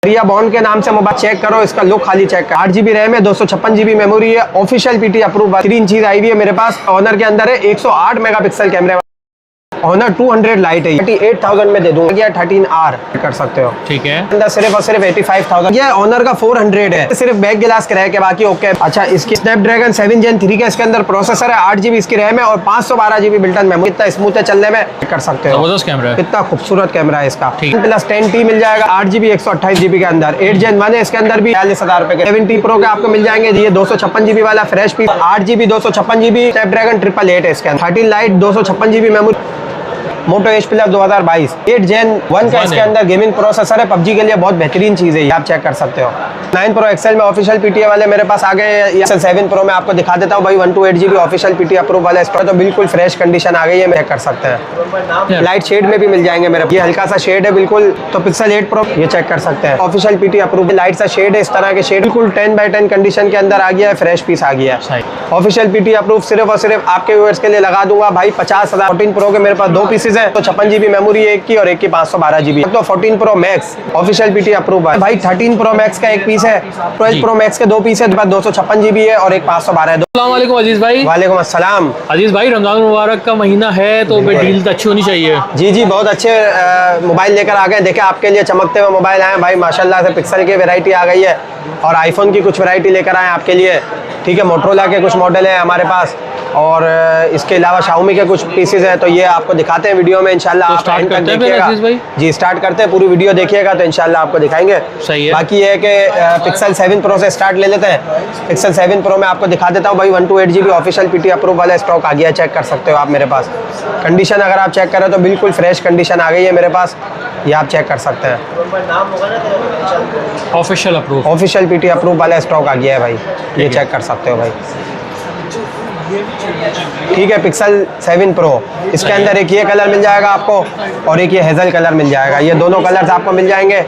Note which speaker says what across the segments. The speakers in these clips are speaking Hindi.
Speaker 1: रिया बॉन्ड के नाम से मोबाइल चेक करो, इसका लुक खाली चेक करो। 8GB रैम है, 256GB मेमोरी है, ऑफिशियल पीटी अप्रूव। 3 चीज आई हुई है मेरे पास। ऑनर के अंदर है 108 मेगापिक्सल कैमरे, ऑनर 200 लाइट है, 38,000 में दे दूंगा। 13R कर सकते हो, ठीक है। अंदर सिर्फ और सिर्फ 85,000। ये ऑनर का 400 है, सिर्फ बैक गिलास क्रैक है, बाकी ओके। अच्छा, इसकी स्नैपड्रैगन 7 Gen 3 का इसके अंदर प्रोसेसर है, 8GB इसकी रैम है और 512GB बिल्ट-इन मेमोरी। कितना स्मूथ है चलने में, कर सकते हो।
Speaker 2: जबरदस्त कैमरा है,
Speaker 1: कितना खूबसूरत कैमरा है इसका। प्लस 10T मिल जाएगा 8GB 128GB के अंदर। 8 Gen 1 है, इसके अंदर भी 40,000 रुपए के। 7T Pro के आपको मिल जाएंगे। ये 256GB वाला fresh piece, 8GB 256GB Snapdragon 888 है इसके अंदर। 13 लाइट 256GB मेमोरी, मोटो एच प्लस 2022। 8 Gen 1 का इसके अंदर गेमिंग प्रोसेसर है, पबजी के लिए बहुत बेहतरीन चीज है, आप चेक कर सकते हो। 9 Pro XL में ऑफिशियल पीटीए वाले मेरे पास आ गए। XL 7 Pro में आपको दिखा देता हूँ भाई, 128GB ऑफिशियल पीटीए अप्रूव वाला स्टॉक, तो बिल्कुल फ्रेश कंडीशन आ गई है, चेक कर सकते हैं। लाइट शेड में भी मिल जाएंगे मेरे, ये हल्का सा शेड है बिल्कुल। तो Pixel 8 Pro ये चेक कर सकते हैं, ऑफिशियल पीटीए अप्रूव। लाइट सा शेड है, इस तरह के शेड बिल्कुल 10x10 कंडीशन के अंदर आ गया है, फ्रेश पीस आ गया है। ऑफिशियल पीटीए अप्रूव सिर्फ और सिर्फ आपके व्यूअर्स के लिए लगा दूंगा भाई 50,000। 14 Pro के मेरे पास 2 पीसेज है, तो 56GB मेमोरी एक की और एक की 512GB। तो 14 Pro Max official PT approve है भाई। 13 Pro Max का एक पीस है, 12 Pro Max के 2 पीस है, 256GB है और एक 512 है।
Speaker 2: अस्सलाम वालेकुम अजीज भाई।
Speaker 1: वालेकुम अस्सलाम।
Speaker 2: अजीज भाई, रमजान मुबारक का महीना है तो डील अच्छी होनी चाहिए।
Speaker 1: जी जी, बहुत अच्छे मोबाइल लेकर आ गए। देखे आपके लिए चमकते हुए मोबाइल आए भाई, माशाल्लाह से पिक्सल की वैरायटी आ गई है और आईफोन की कुछ वैरायटी लेकर आए आपके लिए, ठीक है। मोटरोला के कुछ मॉडल हैं हमारे पास और इसके अलावा शाओमी के कुछ पीसेज हैं, तो ये आपको दिखाते हैं वीडियो में इंशाल्लाह।
Speaker 2: तो
Speaker 1: आप
Speaker 2: स्टार्ट करते
Speaker 1: हैं भाई? जी स्टार्ट करते हैं, पूरी वीडियो देखिएगा तो इंशाल्लाह आपको दिखाएंगे।
Speaker 2: सही है।
Speaker 1: बाकी ये है कि Pixel 7 Pro से स्टार्ट ले लेते हैं। Pixel 7 Pro में आपको दिखा देता हूँ भाई, 128GB ऑफिशियल पीटी अप्रूव वाला स्टॉक आ गया, चेक कर सकते हो आप मेरे पास। कंडीशन अगर आप चेक करें तो बिल्कुल फ्रेश कंडीशन आ गई है मेरे पास, ये आप चेक कर सकते हैं।
Speaker 2: Official approve,
Speaker 1: official PT approve वाला स्टॉक आ गया है भाई, ये चेक कर सकते हो भाई, ठीक है। Pixel 7 Pro इसके अंदर एक ये कलर मिल जाएगा आपको और एक ये हेजल कलर मिल जाएगा, ये दोनों कलर्स आपको मिल जाएंगे,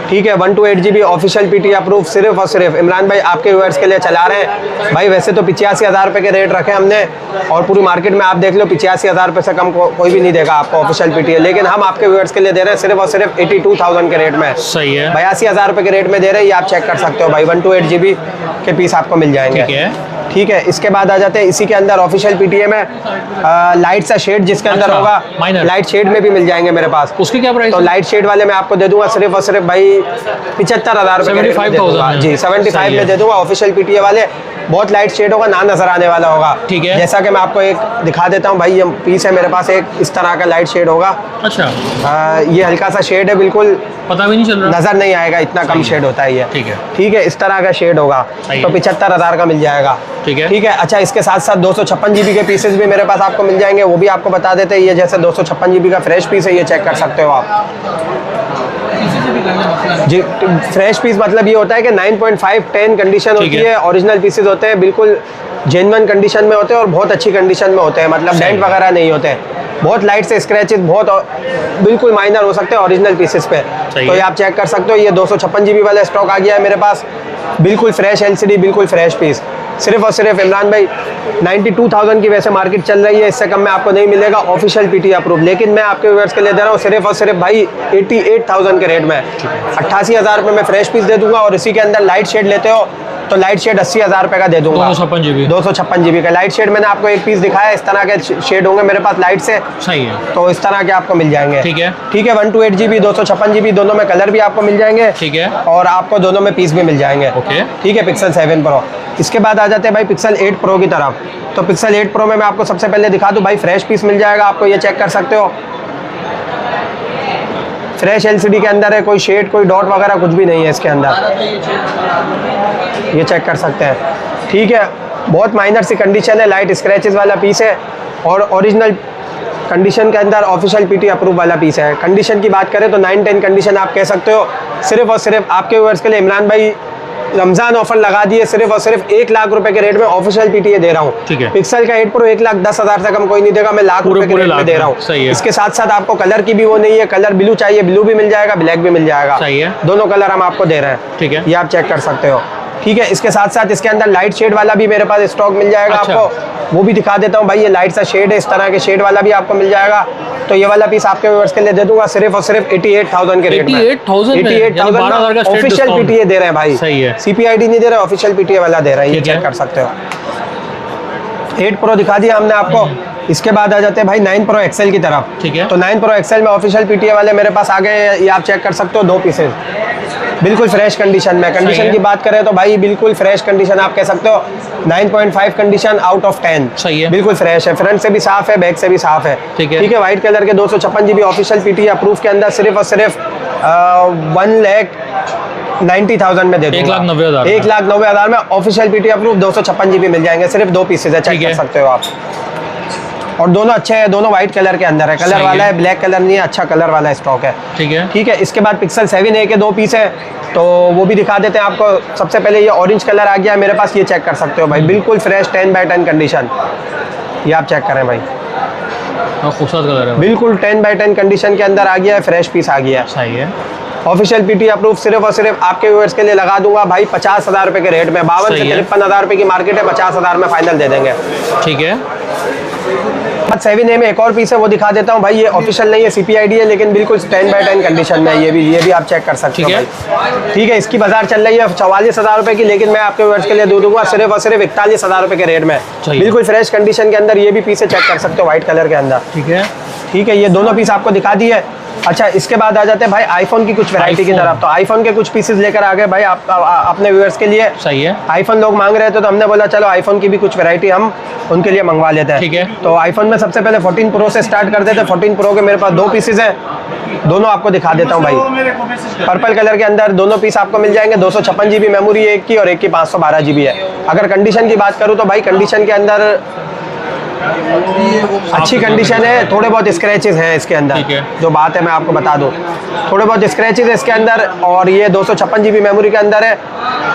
Speaker 1: ठीक है। 128GB ऑफिशियल पीटी अप्रूव सिर्फ और सिर्फ इमरान भाई आपके व्यूअर्स के लिए चला रहे हैं भाई। वैसे तो 85,000 रुपये के रेट रखे हमने और पूरी मार्केट में आप देख लो 85,000 रुपये से कम कोई भी नहीं देगा आपको ऑफिशियल पीटी, लेकिन हम आपके व्यूअर्स के लिए दे रहे हैं सिर्फ और सिर्फ 82,000 के रेट में।
Speaker 2: सही है,
Speaker 1: 82,000 रुपये के रेट में दे रहे हैं, ये आप चेक कर सकते हो भाई। 128GB के पीस आपको मिल जाएंगे, ठीक है। इसके बाद आ जाते हैं इसी के अंदर ऑफिशियल पीटीए में लाइट सा शेड जिसके अंदर होगा, लाइट शेड में भी मिल जाएंगे मेरे पास।
Speaker 2: उसकी क्या प्राइस?
Speaker 1: तो लाइट शेड वाले में आपको दे दूंगा सिर्फ और सिर्फ भाई 75,000 रुपये जी, 75 में दे दूंगा। ऑफिशियल पीटीए वाले बहुत लाइट शेड होगा, ना नजर आने वाला होगा,
Speaker 2: ठीक है।
Speaker 1: जैसा कि मैं आपको एक दिखा देता हूँ भाई, ये पीस है मेरे पास, एक इस तरह का लाइट शेड होगा।
Speaker 2: अच्छा,
Speaker 1: ये हल्का सा शेड है, बिल्कुल
Speaker 2: पता भी नहीं चल रहा,
Speaker 1: नजर नहीं आएगा, इतना कम शेड होता है ये, ठीक है। इस तरह का शेड होगा तो 75,000 का मिल जाएगा, ठीक है, ठीक है। अच्छा, इसके साथ साथ 256GB के पीसेस भी मेरे पास आपको मिल जाएंगे, वो भी आपको बता देते हैं। ये जैसे 256GB का फ्रेश पीस है, ये चेक कर सकते हो आप जी। फ्रेश पीस मतलब ये होता है कि 9.5-10 कंडीशन होती है, ओरिजिनल पीसेस होते हैं, बिल्कुल जेन्युइन कंडीशन में होते हैं और बहुत अच्छी कंडीशन में होते हैं, मतलब डेंट वगैरह नहीं होते हैं। बहुत लाइट से स्क्रैचेस बहुत बिल्कुल माइनर हो सकते हैं ओरिजिनल पीसेस पे, तो ये आप चेक कर सकते हो। ये 256GB वाला स्टॉक आ गया है मेरे पास, बिल्कुल फ्रेश LCD, बिल्कुल फ्रेश पीस। सिर्फ और सिर्फ इमरान भाई 92,000 की वैसे मार्केट चल रही है, इससे कम में आपको नहीं मिलेगा ऑफिशियल पीटी अप्रूव, लेकिन मैं आपके व्यूअर्स के लिए दे रहा हूँ सिर्फ और सिर्फ भाई 88,000 के रेट में। 88,000 रुपये में फ्रेश पीस दे दूंगा और इसी के अंदर लाइट शेड लेते हो तो लाइट शेड 80,000 रुपये का दे दूंगा। 256GB का लाइट शेड मैंने आपको एक पीस दिखाया, इस तरह के शेड होंगे मेरे पास लाइट से,
Speaker 2: सही है,
Speaker 1: तो इस तरह के आपको मिल जाएंगे, ठीक है, ठीक है। 128GB 256GB दोनों में कलर भी आपको मिल जाएंगे, ठीक है, और आपको दोनों में पीस भी मिल जाएंगे, ओके, ठीक है। Pixel 7 Pro इसके बाद आ जाते हैं भाई Pixel 8 Pro की तरफ। तो Pixel 8 Pro में मैं आपको सबसे पहले दिखा दूं भाई, फ्रेश पीस मिल जाएगा आपको, ये चेक कर सकते हो। फ्रेश LCD के अंदर है, कोई शेड कोई डॉट वगैरह कुछ भी नहीं है इसके अंदर, ये चेक कर सकते हैं, ठीक है। बहुत माइनर सी कंडीशन है, लाइट स्क्रैचेस वाला पीस है और ओरिजिनल कंडीशन के अंदर ऑफिशियल पीटी अप्रूव वाला पीस है। कंडीशन की बात करें तो 9-10 कंडीशन आप कह सकते हो। सिर्फ और सिर्फ आपके व्यूअर्स के लिए इमरान भाई रमजान ऑफर लगा दिए, सिर्फ और सिर्फ 1 लाख रुपए के रेट में ऑफिशियल पीटीए दे रहा हूँ, ठीक है। Pixel का 8 Pro 1,10,000 से कम कोई नहीं देगा, मैं लाख रुपए के रेट में दे रहा हूँ। इसके साथ साथ आपको कलर की भी वो नहीं है, कलर ब्लू चाहिए ब्लू भी मिल जाएगा, ब्लैक भी मिल जाएगा, सही है। दोनों कलर हम आपको दे रहे हैं, ठीक है, ये आप चेक कर सकते हो। ठीक है, इसके साथ साथ इसके अंदर लाइट शेड वाला भी मेरे पास स्टॉक मिल जाएगा।
Speaker 2: अच्छा।
Speaker 1: आपको वो भी दिखा देता हूँ भाई। ये लाइट सा शेड है, इस तरह के शेड वाला भी आपको मिल जाएगा। तो ये वाला पीस आपके व्यूअर्स के लिए दे दूंगा सिर्फ और सिर्फ 88,000 के रेट में।
Speaker 2: 88,000 12,000 का straight
Speaker 1: ऑफिशियल
Speaker 2: discount।
Speaker 1: पीटीए दे रहे हैं भाई।
Speaker 2: सही है।
Speaker 1: CPID नहीं दे रहे, ऑफिशियल पीटीए वाला दे रहा है। ये
Speaker 2: ठीक है।
Speaker 1: चेक कर सकते हो। 8 Pro दिखा दिया हमने आपको। इसके बाद आ जाते हैं भाई 9 Pro XL की तरफ।
Speaker 2: ठीक है।
Speaker 1: तो 9 Pro XL में ऑफिशियल पीटीए वाले मेरे पास आ गए। ये आप चेक कर सकते हो, 2 पीसेज बिल्कुल फ्रेश कंडीशन में। कंडीशन की बात करें तो भाई बिल्कुल फ्रेश कंडीशन आप कह सकते हो। 9.5 कंडीशन आउट ऑफ 10।
Speaker 2: सही है।
Speaker 1: बिल्कुल फ्रेश है, फ्रंट से भी साफ है, बैक से भी साफ है।
Speaker 2: ठीक है।
Speaker 1: ठीक है, व्हाइट कलर के 256 GB ऑफिशियल पीटीए अप्रूव के अंदर सिर्फ और सिर्फ 1,90,000 में दे दूंगा।
Speaker 2: 1,90,000
Speaker 1: 1,90,000 में ऑफिशियल पीटीए अप्रूव 256 GB मिल जाएंगे। सिर्फ 2 पीसेज है, चेक
Speaker 2: ठीक
Speaker 1: कर
Speaker 2: है।
Speaker 1: सकते हो आप। और दोनों अच्छे हैं, दोनों व्हाइट कलर के अंदर है। कलर
Speaker 2: सही
Speaker 1: वाला
Speaker 2: है।
Speaker 1: है, ब्लैक कलर नहीं है, अच्छा कलर वाला स्टॉक है।
Speaker 2: ठीक है।
Speaker 1: ठीक है, इसके बाद पिक्सल 7a के 2 पीस है, तो वो भी दिखा देते हैं आपको। सबसे पहले ये ऑरेंज कलर आ गया है मेरे पास, ये चेक कर सकते हो भाई। बिल्कुल फ्रेश 10/10 कंडीशन। ये आप चेक करें भाई,
Speaker 2: खूबसूरत कलर है।
Speaker 1: बिल्कुल 10/10 कंडीशन के अंदर आ गया है, फ्रेश पीस आ गया है।
Speaker 2: सही है।
Speaker 1: ऑफिशियल पीटी अप्रूव सिर्फ और सिर्फ आपके व्यूअर्स के लिए लगा दूंगा भाई 50,000 रुपए के रेट में। 52 से
Speaker 2: सही है।
Speaker 1: 53,000 रुपए की मार्केट है, 50,000 में फाइनल दे देंगे।
Speaker 2: ठीक है।
Speaker 1: 7a में एक और पीस है, वो दिखा देता हूँ भाई। ये ऑफिशियल नहीं है, CPID है, लेकिन बिल्कुल 10/10 कंडीशन में है। ये भी आप चेक कर सकते हो
Speaker 2: ठीक है।
Speaker 1: भाई। ठीक है, इसकी बाजार चल रही है 44,000 रुपए की, लेकिन मैं आपके व्यूअर्स के लिए दे दूंगा सिर्फ और सिर्फ 41,000 रुपए के रेट में।
Speaker 2: सही है।
Speaker 1: बिल्कुल फ्रेश कंडीशन के अंदर ये भी पीस है, चेक कर सकते हो, व्हाइट कलर के अंदर।
Speaker 2: ठीक है।
Speaker 1: ठीक है, ये दोनों पीस आपको दिखा दिए। अच्छा, इसके बाद आ जाते हैं भाई आईफोन की कुछ वैरायटी की
Speaker 2: iPhone।
Speaker 1: तरफ। तो आईफोन के कुछ पीसेस लेकर आ गए भाई अपने व्यूअर्स के लिए।
Speaker 2: सही है।
Speaker 1: आईफोन लोग मांग रहे थे, तो हमने बोला चलो आईफोन की भी कुछ वैरायटी हम उनके लिए मंगवा लेते हैं।
Speaker 2: ठीक है।
Speaker 1: तो आईफोन में सबसे पहले 14 Pro से स्टार्ट करते थे। 14 Pro के मेरे पास 2 पीसेस हैं, दोनों आपको दिखा देता हूँ भाई। पर्पल कलर के अंदर दोनों पीस आपको मिल जाएंगे। 256 GB मेमोरी है एक की, और एक की 512 GB है। अगर कंडीशन की बात करूँ तो भाई कंडीशन के अंदर अच्छी कंडीशन है, थोड़े बहुत स्क्रैचेस हैं इसके अंदर।
Speaker 2: ठीक है।
Speaker 1: जो बात है मैं आपको बता दूं, थोड़े बहुत स्क्रैचेस है इसके अंदर। और ये 256 GB मेमोरी के अंदर है।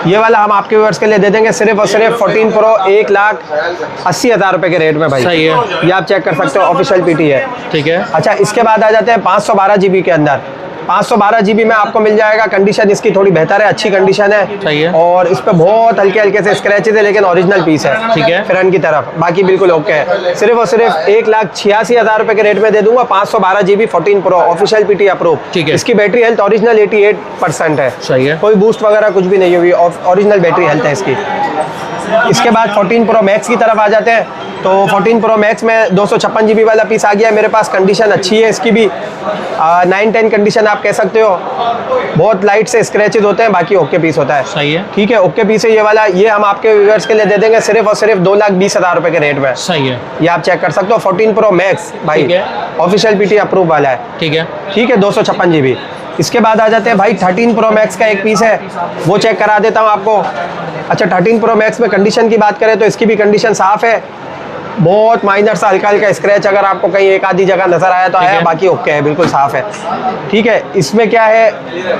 Speaker 1: ये वाला हम आपके व्यूअर्स के लिए दे देंगे सिर्फ और सिर्फ 14 Pro 1,80,000 रुपए के रेट में भाई।
Speaker 2: सही है।
Speaker 1: ये आप चेक कर सकते हो, ऑफिशियल पीटी है।
Speaker 2: ठीक है।
Speaker 1: अच्छा, इसके बाद आ जाते हैं 512 GB के अंदर। 512 GB में आपको मिल जाएगा। कंडीशन इसकी थोड़ी बेहतर है, अच्छी कंडीशन है।
Speaker 2: सही है।
Speaker 1: और इस पे बहुत हल्के हल्के से स्क्रैचेस है, लेकिन ओरिजिनल पीस है।
Speaker 2: ठीक है।
Speaker 1: फ्रंट की तरफ बाकी बिल्कुल ओके है। सिर्फ और सिर्फ 1,86,000 रुपए के रेट में दे दूंगा। 512 GB 14 Pro official PT approve.
Speaker 2: ठीक है।
Speaker 1: इसकी बैटरी हेल्थ ओरिजिनल 88% है।
Speaker 2: सही है।
Speaker 1: कोई बूस्ट वगैरह कुछ भी नहीं हुई, ओरिजिनल बैटरी हेल्थ है इसकी। इसके बाद 14 Pro Max की तरफ आ जाते हैं। तो 14 Pro Max में 256 GB वाला पीस आ गया है मेरे पास। कंडीशन अच्छी है इसकी भी, 9-10 कंडीशन आप कह सकते हो। बहुत लाइट से स्क्रैचेज होते हैं, बाकी ओके पीस होता है।
Speaker 2: सही है।
Speaker 1: ठीक है, ओके पीस है ये वाला। ये हम आपके व्यूअर्स के लिए दे देंगे सिर्फ और सिर्फ 2,20,000 रुपए के रेट में।
Speaker 2: सही है।
Speaker 1: ये आप चेक कर सकते हो, 14 Pro Max भाई।
Speaker 2: ठीक है।
Speaker 1: ऑफिशियल पीटी अप्रूव वाला है।
Speaker 2: ठीक है।
Speaker 1: ठीक है, 256 GB। इसके बाद आ जाते हैं भाई 13 Pro Max का एक पीस है, वो चेक करा देता हूँ आपको। अच्छा, 13 Pro Max में कंडीशन की बात करें तो इसकी भी कंडीशन साफ है। बहुत माइनर सा हल्का हल्का स्क्रैच अगर आपको कहीं एक आधी जगह नजर आया तो आया, बाकी ओके है, बिल्कुल साफ है। ठीक है, इसमें क्या है,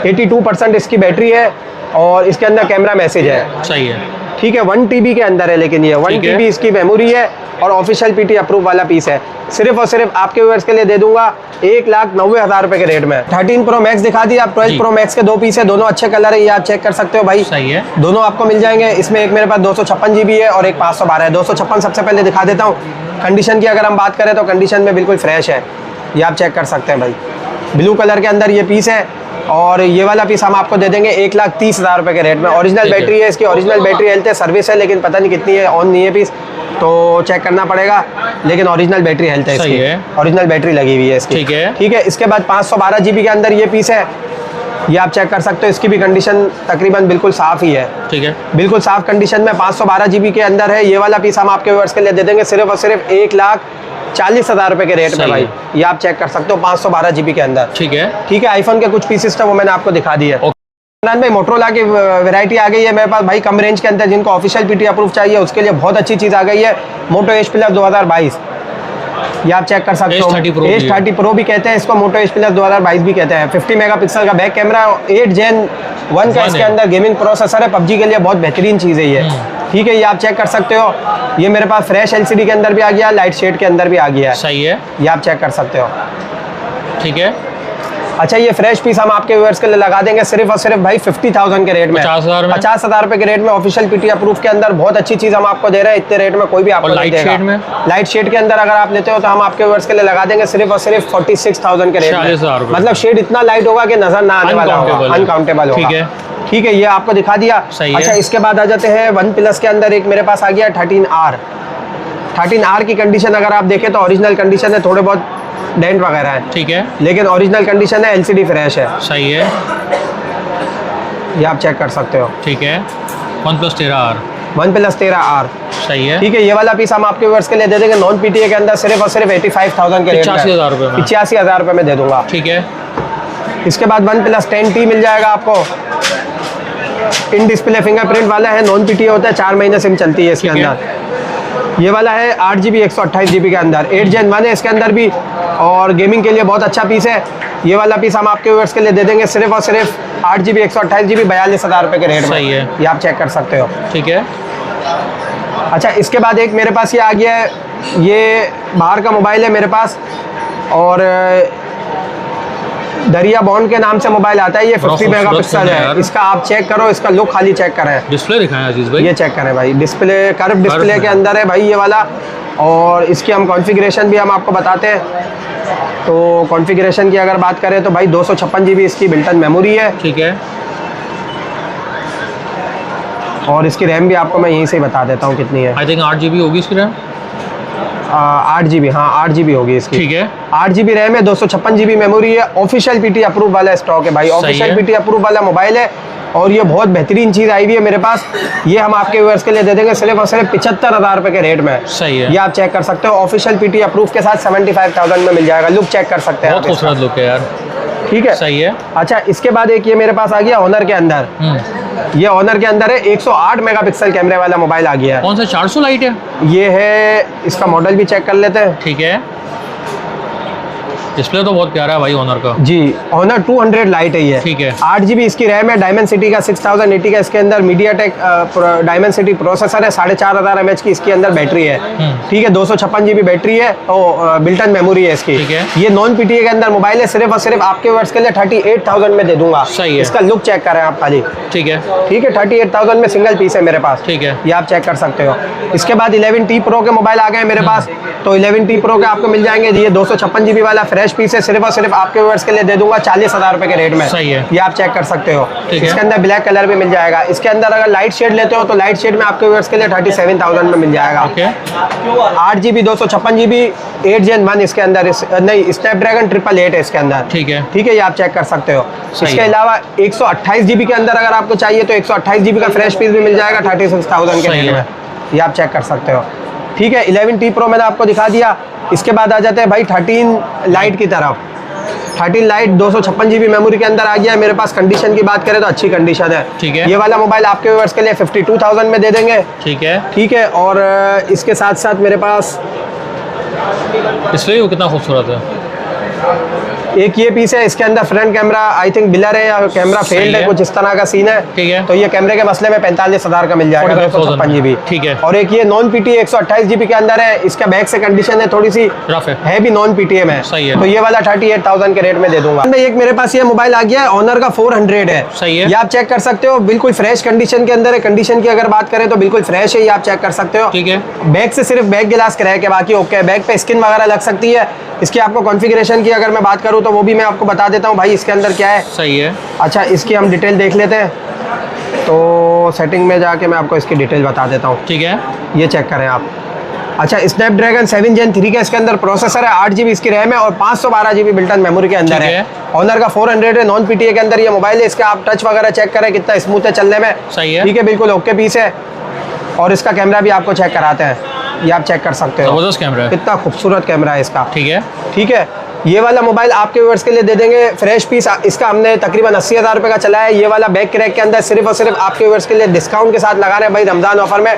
Speaker 1: 82% इसकी बैटरी है, और इसके अंदर कैमरा मैसेज है।
Speaker 2: सही है।
Speaker 1: ठीक है, 1 TB के अंदर है, लेकिन ये 1
Speaker 2: ठीक है।
Speaker 1: TB इसकी मेमोरी है, और ऑफिशियल पीटी अप्रूव वाला पीस है। सिर्फ और सिर्फ आपके व्यूअर्स के लिए दे दूंगा 1,90,000 रुपए के रेट में। 13 Pro Max दिखा दिया। आप 12
Speaker 2: जी।
Speaker 1: Pro Max के 2 पीस है, दोनों अच्छे कलर है, ये आप चेक कर सकते हो भाई।
Speaker 2: सही है।
Speaker 1: दोनों आपको मिल जाएंगे। इसमें एक मेरे पास 256 GB है और एक 512 है। 256 सबसे पहले दिखा देता हूँ। कंडीशन की अगर हम बात करें तो कंडीशन में बिल्कुल फ्रेश है, ये आप चेक कर सकते हैं भाई। ब्लू कलर के अंदर ये पीस है, और ये वाला पीस हम आपको दे देंगे 1,30,000 रुपए के रेट में। ओरिजिनल
Speaker 2: ठीक है।
Speaker 1: बैटरी है इसकी, ओरिजिनल बैटरी हेल्थ है, सर्विस है, लेकिन पता नहीं कितनी है, ऑन नहीं है पीस, तो चेक करना पड़ेगा। लेकिन ओरिजिनल बैटरी हेल्थ है
Speaker 2: सही
Speaker 1: इसकी,
Speaker 2: है।
Speaker 1: ओरिजिनल बैटरी लगी हुई है इसकी।
Speaker 2: ठीक है।
Speaker 1: ठीक है, इसके बाद 512 GB के अंदर ये पीस है, ये आप चेक कर सकते हो। इसकी भी कंडीशन तकरीबन बिल्कुल साफ ही है,
Speaker 2: ठीक है।
Speaker 1: बिल्कुल साफ कंडीशन में 512 GB के अंदर है। ये वाला पीस हम आपके व्यूअर्स के लिए दे देंगे सिर्फ और सिर्फ 1,40,000 रुपए के रेट में
Speaker 2: सही
Speaker 1: भाई।
Speaker 2: है।
Speaker 1: ये आप चेक कर सकते हो, 512 GB के अंदर।
Speaker 2: ठीक है।
Speaker 1: ठीक है, आईफोन के कुछ पीसेस थे, वो मैंने आपको दिखा दिए। भाई मोटरोला की वैरायटी आ गई है मेरे पास भाई, कम रेंज के अंदर, जिनको ऑफिशियल पीटी अप्रूव चाहिए उसके लिए बहुत अच्छी चीज़ आ गई है। मोटो H Plus 2022, ये आप चेक कर सकते हो।
Speaker 2: H30 Pro भी है।
Speaker 1: H30 Pro भी कहते हैं इसको, मोटो H Plus 2022 भी कहते हैं। 50 मेगापिक्सल का बैक कैमरा, 8 Gen 1 का इसके
Speaker 2: है।
Speaker 1: अंदर गेमिंग प्रोसेसर है। PUBG के लिए बहुत बेहतरीन चीज़ है ये। ठीक है, ये आप चेक कर सकते हो। ये मेरे पास फ्रेश LCD के अंदर भी आ गया, लाइट शेड के अंदर भी आ गया है। ये आप चेक कर सकते हो।
Speaker 2: सही है।
Speaker 1: ठीक है, ये आप चेक कर सकते हो, ये मेरे पास फ्रेश LCD के अंदर भी आ गया, लाइट शेड के अंदर भी आ गया है।
Speaker 2: सही है।
Speaker 1: ये आप चेक कर सकते हो।
Speaker 2: ठीक है।
Speaker 1: अच्छा ये फ्रेश पीस हम आपके व्यूअर्स के लिए लगा देंगे सिर्फ और सिर्फ भाई 50,000 के रेट में,
Speaker 2: 50,000 में,
Speaker 1: 50,000 रुपए के रेट में ऑफिशियल पीटी अप्रूव के अंदर। बहुत अच्छी चीज हम आपको दे रहे हैं, इतने रेट में कोई भी आपको नहीं देगा। लाइट शेड के अंदर अगर आप लेते हो तो हम आपके व्यूअर्स के लिए लगा देंगे सिर्फ और सिर्फ 46,000 के रेट में। मतलब शेड इतना लाइट होगा कि नजर ना आने वाला होगा, अनकाउंटेबल होगा। ठीक है, ये आपको दिखा दिया। अच्छा इसके बाद आ जाते हैं वन प्लस के अंदर एक मेरे पास आ गया 13R। 13R की कंडीशन अगर आप देखें तो ओरिजिनल कंडीशन है, थोड़े बहुत डेंट वगैरह है, ठीक है, लेकिन ओरिजिनल कंडीशन है, LCD फ्रेश है।
Speaker 2: सही है,
Speaker 1: ये आप चेक कर सकते हो।
Speaker 2: ठीक है, वन प्लस 13R। सही है,
Speaker 1: ठीक है। ये वाला पीस हम आपके व्यूअर्स के लिए दे देंगे नॉन PTA के अंदर सिर्फ और सिर्फ 85,000 के रेट में, 85,000 रुपए में दे दूंगा। ठीक है। इसके बाद वन प्लस 10T मिल जाएगा आपको, इन डिस्प्ले फिंगरप्रिंट वाला है, नॉन PTA होता है, 4 महीने सिम चलती है इसके अंदर। ये वाला है 8GB 128GB के अंदर, 8 Gen 1 है इसके अंदर भी, और गेमिंग के लिए बहुत अच्छा पीस है। ये वाला पीस हम आपके व्यूअर्स के लिए दे देंगे सिर्फ और सिर्फ 8GB 128GB 42,000 रुपए के रेट में।
Speaker 2: सही है,
Speaker 1: ये आप चेक कर सकते हो। ठीक है। अच्छा इसके बाद एक मेरे पास ये आ गया है, ये बाहर का मोबाइल है मेरे पास, और दरिया बॉन्ड के नाम से मोबाइल आता है। ये 50 मेगापिक्सल है, इसका आप चेक करो, इसका लुक खाली चेक करें।
Speaker 2: डिस्प्ले दिखाएं अजीज भाई, ये
Speaker 1: चेक करें भाई, डिस्प्ले कर्व डिस्प्ले के अंदर है भाई ये वाला, और इसकी हम कॉन्फ़िगरेशन भी हम आपको बताते हैं। तो कॉन्फ़िगरेशन की अगर बात करें तो भाई 256GB इसकी बिल्ट-इन मेमोरी है। ठीक है, और इसकी रैम भी आपको मैं यहीं से ही बता देता हूँ कितनी है।
Speaker 2: आई थिंक 8GB होगी इसकी रैम,
Speaker 1: 8GB, हाँ 8GB होगी इसकी।
Speaker 2: ठीक है,
Speaker 1: 8GB रैम है, 256GB मेमोरी है, ऑफिशियल पीटी अप्रूव वाला स्टॉक है भाई, ऑफिशियल पीटी अप्रूव वाला मोबाइल है, और ये बहुत बेहतरीन चीज़ आई हुई है मेरे पास। ये हम आपके व्यूअर्स के लिए दे देंगे सिर्फ और सिर्फ 75,000 रुपए के रेट में।
Speaker 2: सही है,
Speaker 1: ये आप चेक कर सकते हो, ऑफिशियल पीटी अप्रूव के साथ 75,000 में मिल जाएगा। लुक चेक कर सकते हैं,
Speaker 2: बहुत खूबसूरत लुक है यार।
Speaker 1: ठीक है,
Speaker 2: सही है।
Speaker 1: अच्छा इसके बाद एक ये मेरे पास आ गया ऑनर के अंदर, ये ऑनर के अंदर है 108 मेगापिक्सल कैमरे वाला मोबाइल आ गया है।
Speaker 2: कौन सा 400 लाइट है?
Speaker 1: ये है, इसका मॉडल भी चेक कर लेते हैं।
Speaker 2: ठीक है, डिस्प्ले तो बहुत प्यारा है भाई ऑनर का।
Speaker 1: जी, ऑनर 200 लाइट है ये। ठीक है, 8GB इसकी रैम है, डायमेंसिटी का 6080 का इसके अंदर मीडियाटेक डायमेंसिटी प्रोसेसर है, 4500 mAh की इसके अंदर बैटरी है। ठीक है, 256GB बैटरी है, और बिल्ट-इन मेमोरी है इसकी। ठीक है, ये नॉन PTA के अंदर मोबाइल है, सिर्फ और सिर्फ आपके वर्ड्स के लिए 38,000 में दे दूंगा। सही है, इसका लुक चेक करें आप खाली। ठीक है, ठीक है, 38,000 में सिंगल पीस है मेरे पास। ठीक है, ये आप चेक कर सकते हो। इसके बाद 11T Pro के मोबाइल आ गए मेरे पास, तो 11T Pro के आपको मिल जाएंगे, ये 256GB वाला फ्रेश पीस है, सिर्फ और सिर्फ आपके व्यूअर्स के लिए दे दूंगा 40,000 रुपए के रेट में। सही है, ये आप चेक कर सकते हो। इसके अंदर ब्लैक कलर भी मिल जाएगा, इसके अंदर अगर लाइट शेड लेते हो तो लाइट शेड में आपके व्यूअर्स के लिए 37,000 में मिल जाएगा। 8GB 256GB 8 Gen 1 इसके अंदर, नहीं स्नैपड्रैगन 888 है इसके अंदर। ठीक है, ठीक है, ये आप चेक कर सकते हो। इसके अलावा 128GB के अंदर अगर आपको चाहिए तो 128GB का फ्रेश पीस भी मिल जाएगा 36,000 के रेट में। ये आप चेक कर सकते हो। ठीक है, 11T Pro मैंने आपको दिखा दिया। इसके बाद आ जाते हैं भाई 13 लाइट की तरफ। 13 लाइट 256GB मेमोरी के अंदर आ गया है मेरे पास। कंडीशन की बात करें तो अच्छी कंडीशन है। ठीक है, ये वाला मोबाइल आपके व्यूअर्स के लिए 52,000 में दे देंगे। ठीक है, ठीक है, और इसके साथ साथ मेरे पास
Speaker 2: डिस्प्ले कितना खूबसूरत है।
Speaker 1: एक ये पीस है, इसके अंदर front camera I think blur है या कैमरा फेल्ड है, कुछ इस तरह का सीन है। ठीक है, तो ये कैमरे के मसले में 45,000 का मिल जाएगा 256GB। ठीक है, और एक ये नॉन PTA 128GB के अंदर है, इसका बैक से कंडीशन है थोड़ी सी रफ है भी नॉन PTA में। सही है, तो ये वाला 38,000 के रेट में दे दूंगा। एक मेरे पास ये मोबाइल आ गया है, ऑनर का 400 है। सही है, ये आप चेक कर सकते हो, बिल्कुल फ्रेश कंडीशन के अंदर है। कंडीशन की अगर बात करें तो बिल्कुल फ्रेश है, ये आप चेक कर सकते हो। ठीक है, बैक से सिर्फ बैक गिलास क्रैक है, बाकी ओके है। बैक पे स्किन वगैरह लग सकती है। इसकी आपको कॉन्फ़िगरेशन की अगर मैं बात करूं तो वो भी मैं आपको बता देता हूं भाई, इसके अंदर क्या है। सही है, अच्छा इसकी हम डिटेल देख लेते हैं, तो सेटिंग में जाके मैं आपको इसकी डिटेल बता देता हूं। ठीक है, ये चेक करें आप। अच्छा, स्नैपड्रैगन 7 Gen 3 का इसके अंदर प्रोसेसर है, 8GB इसकी रैम है, और 512GB बिल्ट-इन मेमोरी के अंदर है। ऑनर का 400 है, नॉन PTA के अंदर ये मोबाइल है। इसका आप टच वगैरह चेक करें कितना स्मूथ है चलने में। सही है, ठीक है, बिल्कुल ओके पीस है। और इसका कैमरा भी आपको चेक कराते हैं, ये आप चेक कर सकते हो।
Speaker 2: जबरदस्त कैमरा है, कितना
Speaker 1: खूबसूरत कैमरा है इसका। ठीक है, ठीक है, ये वाला मोबाइल आपके व्यूअर्स के लिए दे देंगे फ्रेश पीस। इसका हमने तकरीबन 80,000 रुपए का चला है। ये वाला बैक क्रैक के अंदर सिर्फ और सिर्फ आपके व्यूअर्स के लिए डिस्काउंट के साथ लगा रहे हैं भाई, रमजान ऑफर में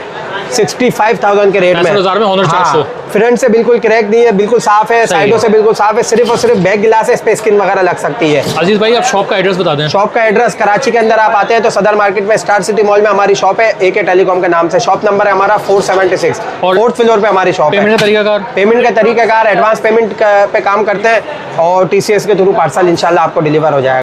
Speaker 1: 65,000 के रेट में।
Speaker 2: 10,000 में ऑनर 400
Speaker 1: फ्रंट से बिल्कुल क्रैक नहीं है, बिल्कुल साफ है, साइडों से बिल्कुल साफ है, सिर्फ और सिर्फ बैक गिलास है, इस पे स्किन वगैरह लग सकती है।
Speaker 2: अजीज भाई आप शॉप का एड्रेस बता दें।
Speaker 1: शॉप का एड्रेस कराची के अंदर आप आते हैं तो सदर मार्केट में स्टार सिटी मॉल में हमारी शॉप है, AK टेलीकॉम के नाम से। शॉप नंबर है हमारा 476
Speaker 2: और
Speaker 1: 4th फ्लोर पे हमारी शॉप है।
Speaker 2: पेमेंट का तरीकाकार?
Speaker 1: पेमेंट का तरीकाकार एडवांस पेमेंट पे काम करते हैं और TCS के थ्रू पार्सल इंशाल्लाह आपको डिलीवर हो जाएगा।